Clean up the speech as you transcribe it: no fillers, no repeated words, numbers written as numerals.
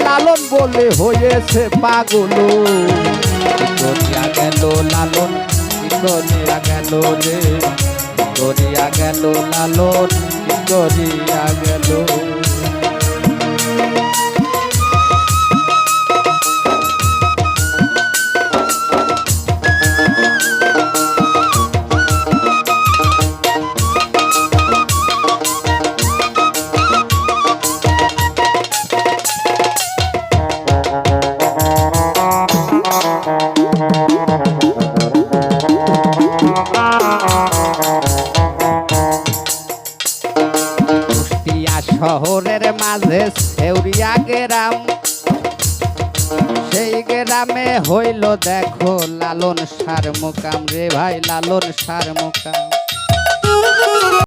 লালন বলে হয়েছে পাগল। করিয়া গেল লালন, করিয়া গেল রে, করিয়া গেল লালন, করিয়া গেল। শহরের মাঝে সেউরিয়া গ্রাম, সেই গ্রামে হইল দেখো লালন সার মোকাম রে ভাই, লালন সার মোকাম।